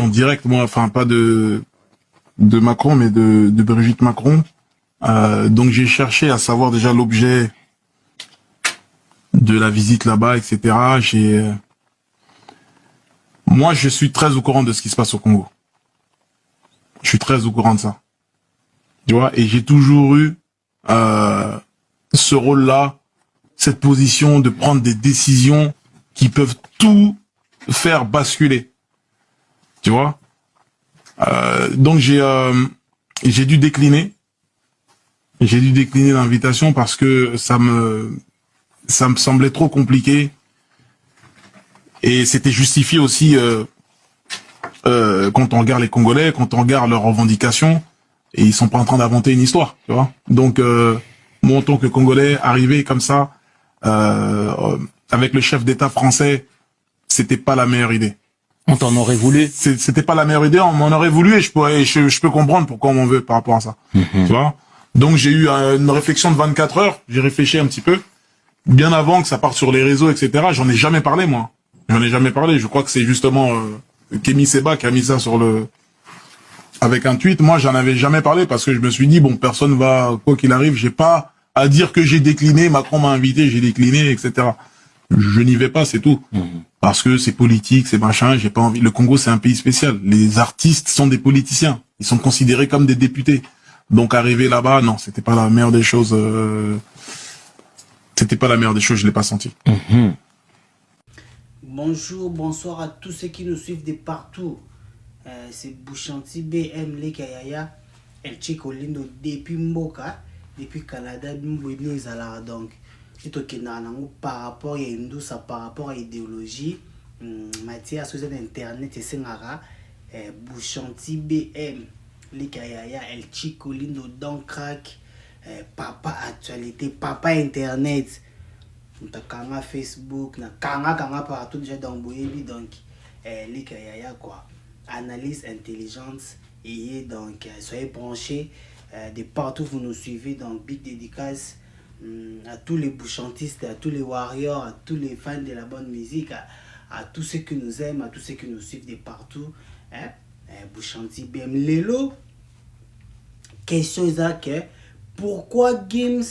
en direct, moi, enfin pas de Macron, mais de Brigitte Macron. Donc j'ai cherché à savoir déjà l'objet de la visite là-bas, etc. Moi, je suis très au courant de ce qui se passe au Congo. Je suis très au courant de ça. Tu vois, et j'ai toujours eu ce rôle-là, cette position de prendre des décisions qui peuvent tout faire basculer. Tu vois. Donc j'ai dû décliner. J'ai dû décliner l'invitation parce que ça me semblait trop compliqué et c'était justifié aussi quand on regarde les Congolais, quand on regarde leurs revendications, et ils sont pas en train d'inventer une histoire, tu vois. Donc moi en tant que Congolais arrivé comme ça avec le chef d'État français, c'était pas la meilleure idée. On t'en aurait voulu. C'était pas la meilleure idée, on m'en aurait voulu et je peux comprendre pourquoi on m'en veut par rapport à ça. Tu vois. Donc j'ai eu une réflexion de 24 heures, j'ai réfléchi un petit peu, bien avant que ça parte sur les réseaux, etc. J'en ai jamais parlé, moi. J'en ai jamais parlé. Je crois que c'est justement Kémy Seba qui a mis ça sur avec un tweet. Moi, j'en avais jamais parlé parce que je me suis dit, bon, personne va, quoi qu'il arrive, j'ai pas à dire que j'ai décliné, Macron m'a invité, j'ai décliné, etc. Je n'y vais pas, c'est tout. Parce que c'est politique, c'est machin, j'ai pas envie. Le Congo, c'est un pays spécial. Les artistes sont des politiciens. Ils sont considérés comme des députés. Donc, arriver là-bas, non, c'était pas la meilleure des choses. C'était pas la meilleure des choses, je l'ai pas senti. Bonjour, bonsoir à tous ceux qui nous suivent de partout. C'est Bouchanti BM Lekayaya, El Chico Lindo depuis Mboka, depuis Canada, Mbouini Zalara donc. Et tout par rapport à Indousa, par rapport à l'idéologie, matière sur internet et Sengara, Bouchanti BM Lekayaya, El Chico Lindo donc crack, papa actualité, papa internet. Kanga Facebook, na kanga partout déjà dans Boyebi donc les kayaya quoi. Analyse intelligente et donc soyez branchés de partout vous nous suivez donc big dédicace à tous les bouchantistes, à tous les warriors, à tous les fans de la bonne musique, à tous ceux qui nous aiment, à tous ceux qui nous suivent de partout. Bouchanti BM Lelo. Question est que pourquoi Games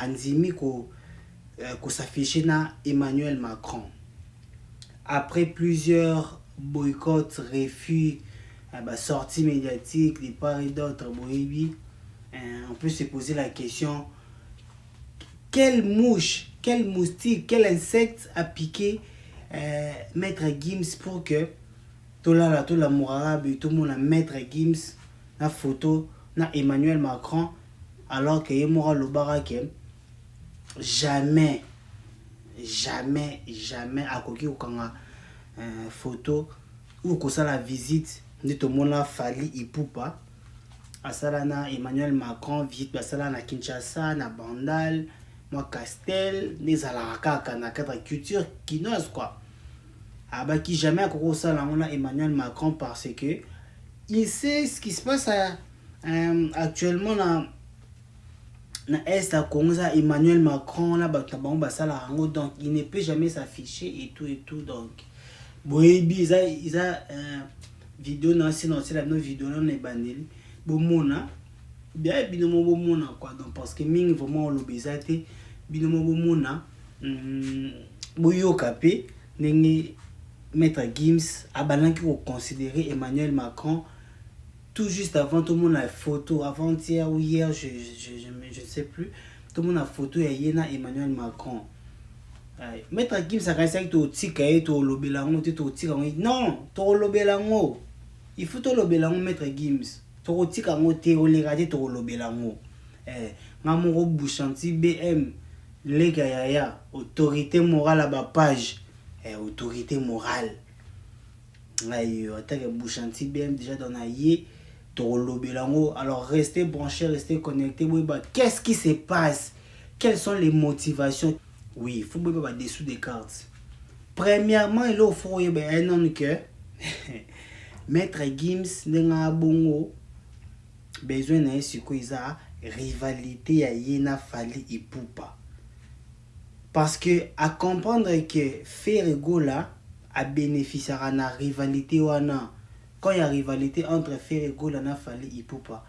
Anzimi qu'on s'affichait na Emmanuel Macron après plusieurs boycotts, refus, sorties médiatiques de part et d'autre, on peut se poser la question quelle mouche, quel moustique, quel insecte a piqué Maître Gims pour que tout la mourabe tout le monde a Maître Gims la photo na Emmanuel Macron alors que y moura le baraque jamais à koki okanga photo ou ko la visite de tout monde a Fally Ipupa asala na Emmanuel Macron visite asala na Kinshasa na Bandal moi Castel les ala kaka na cadre culture kinoise quoi abaki jamais à koko sala on a Emmanuel Macron parce que il sait ce qui se passe actuellement na est à Congo, Emmanuel Macron là donc il ne peut jamais s'afficher et tout donc boyebi ils a vidéo na c'est la vidéo na bandeli bomona bien binomo bomona quoi donc parce que ming vraiment le bezate binomo bomona boyoka pe ndenge Maître Gims abanaki ko considérer Emmanuel Macron tout juste avant tout le monde a photo avant-hier ou hier je ne sais plus tout le monde a photo et Yena Emmanuel Macron Maître Gims a réussi to tika et to lobelango to tika non to lobelango il faut to lobelango Maître Gims to tika ngo te o le raté to lobelango ngamoro Bouchanti BM Lekayaya autorité morale à ba page autorité morale attaque Bouchanti BM déjà dans aïe alors restez branchés, restez connectés. Qu'est-ce qui se passe? Quelles sont les motivations? Oui, il faut pas dessous des cartes. Premièrement, il faut un an que Maître Gims n'a bongo besoin d'un succès rivalité à Yena Fally Ipupa. Parce que à comprendre que Ferrego là a bénéficiera na rivalité wana. Quand il y a rivalité entre Fer et Gola na Fally Ipupa,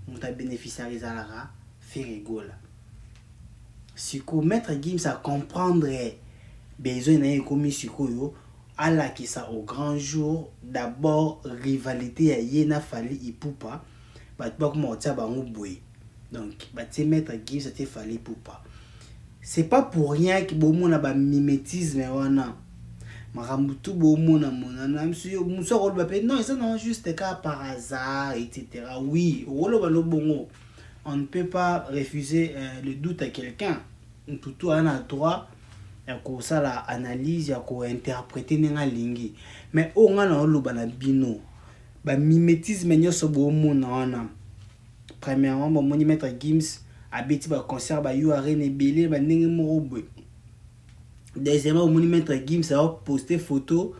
on a bénéficié à Fer et Gola. Si vous mettre Gims à comprendre besoin d'un commis sikoyo à la qui ça au grand jour d'abord rivalité à Yena Fally Ipupa, bah pas comment ça va boy. Donc bah tu mettre Gims à te Fally Ipupa. C'est pas pour rien que bon monde a ba mimétisme wana. Marambutu bomona monana monsieur rôle bapé non ça non juste cas par hasard etc. Oui rôle bongo on ne peut pas refuser le doute à quelqu'un tout on a droit à ko ça la analyse à ko interpréter nga lingi mais on a na lo bana bino ba mimétisme nyoso bomona wana premièrement bon moni mettre Gims abeti ba concert ba yo arena belé ba ndenge morobwe. Deuxièmement, on mettre Gims a posté photo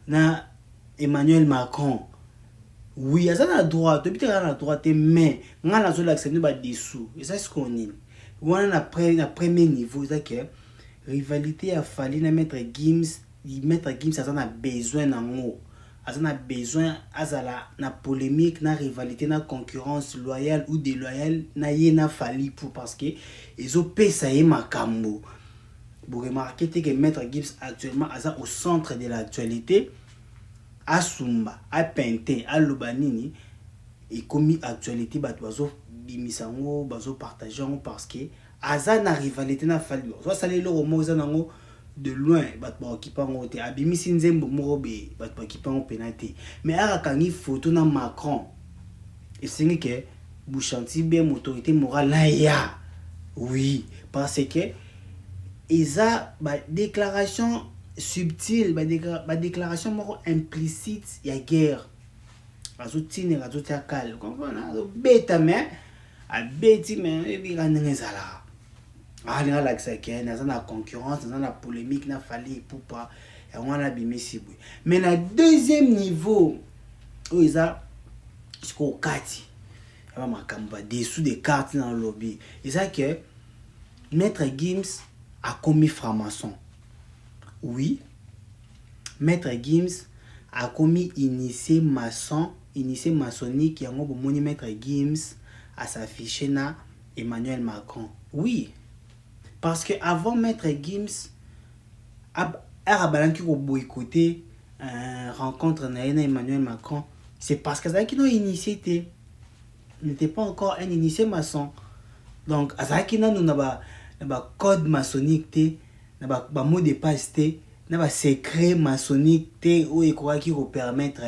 na Emmanuel Macron. Oui, ça a droit, tu peux dire à droite, mais on a la accepté ba dessous. Et ça c'est ce qu'on est. On a na premier niveau, c'est que rivalité a fallu na mettre Gims, ça a besoin nango. Ça a besoin azala na polémique, na rivalité, na concurrence loyale ou déloyale na yena Fally pour parce que ils ont payé makambo. Vous remarquez que Maître Gims actuellement au centre de l'actualité, à Sumba, à Pente, à Lobanini, et comme actualité, bazo bimisango, bazo partageant parce que Aza na rivalité na Fally. Soit ça les loro moza nango de loin, batba okipango te, abimisi nzembo morobe, batba okipango penalty. Mais à kangi photo na Macron, et c'est que Bouchanti bien autorité morale là ya. Oui, parce que eza ba déclaration subtile ba déclaration moko implicite ya guerre azotine azoti akal comprendre beta mais abeti mais ebika ndenge ezala alinga lakisa ke naza na concurrence naza na polémique na Fally Ipupa yango wana bimisi boye mais na deuxième niveau oyo eza siko kati ya makambo ba dessous des cartes dans le lobby eza que Maître Gims a commis franc-maçon. Oui. Maître Gims a commis initié maçonnique. Yango bomoni Maître Gims a s'affiché na Emmanuel Macron. Oui. Parce que avant Maître Gims a balanki ko boycotter rencontre na Emmanuel Macron. C'est parce que ça qui n'ont initié n'était pas encore un initié maçon. Donc azaki na nous na ba code maçonnique te na ba mot de passe te na ba secret maçonnique te ou ekora qui ko permettre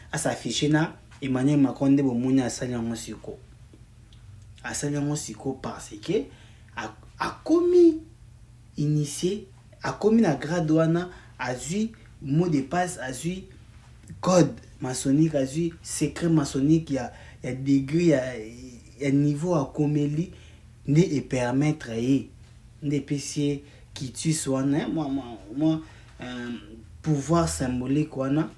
à s'afficher na Emmanuel Macron de bomoni asali yango siko parce que a commis initié a commis na grade wana azui mot de passe azui code maçonnique azui secret maçonnique ya degré ya niveau a komeli ne et permettre des PC qui tue soit moi pouvoir symbolique wana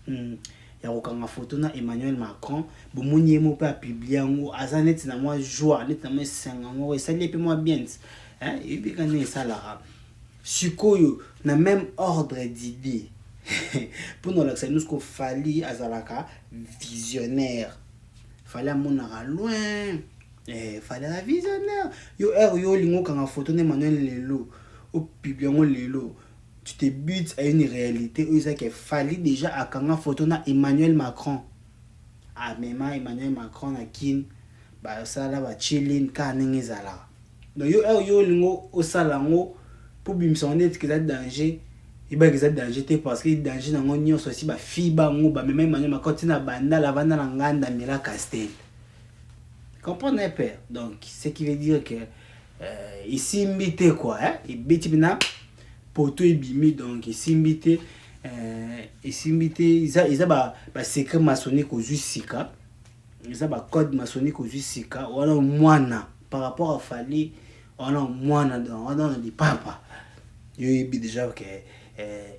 ya kokanga photo na Emmanuel Macron bomoni mo pa publier ngo azanet na moi joie net na moi sengango et ça les moi bien hein et puis quand ça là sikoyo na même ordre d'idée pour nous l'accès nous ce qu'on Fally azalaka visionnaire Fally amonaka loin Fally la visionnaire yo lingo kanga photo na Emmanuel Lelo au publier ngo lelo tu te butes à une réalité où il Fally déjà à kanga photo na Emmanuel Macron ah même Emmanuel Macron à kin ba ça là ba chilling ka nengezala donc yo lingo au salango pour bimsa net que ça danger il ba que ça danger te parce que danger na ngo nyonso si ba fiba ngo ba même Emmanuel Macron tina banda la vanda na nganda mila Castel comprenez père donc ce qui veut dire que ici mbité quoi hein et biti bina poto ebimi donc ici mbité ils ba secret maçonnique aux sika ils ba code maçonnique aux sika on a mwana par rapport à Fally on a mwana dans les papa yo ebi déjà que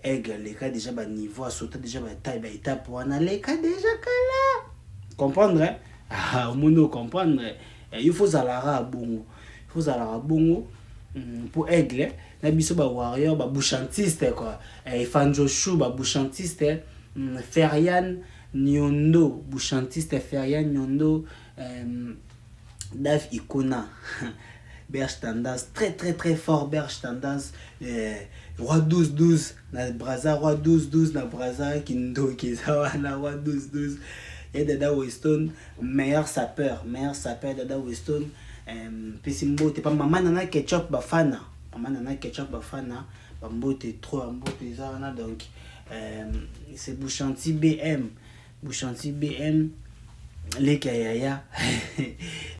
aigle les cas déjà ba niveau à sauter déjà ba taille ba étape on a les cas déjà kala comprendre hein? Ah au monde comprendre il faut zalara bongo pour aigle na biso ba warrior ba bouchantiste quoi Fanjoshu ba bouchantiste Ferian Nyondo bouchantiste Ferian Nyondo Dave Ikona Berge Tendance très fort Berge Tendance Roi 12-12 na Braza Roi 12-12 na Braza Kindo Kizawa na Roi 12-12 et Dada Weston meilleur sapeur Dada Weston Pesimbo t'es pas maman nana ketchup bafana bambote trop mbote zana donc c'est Bouchanti BM les Kayaya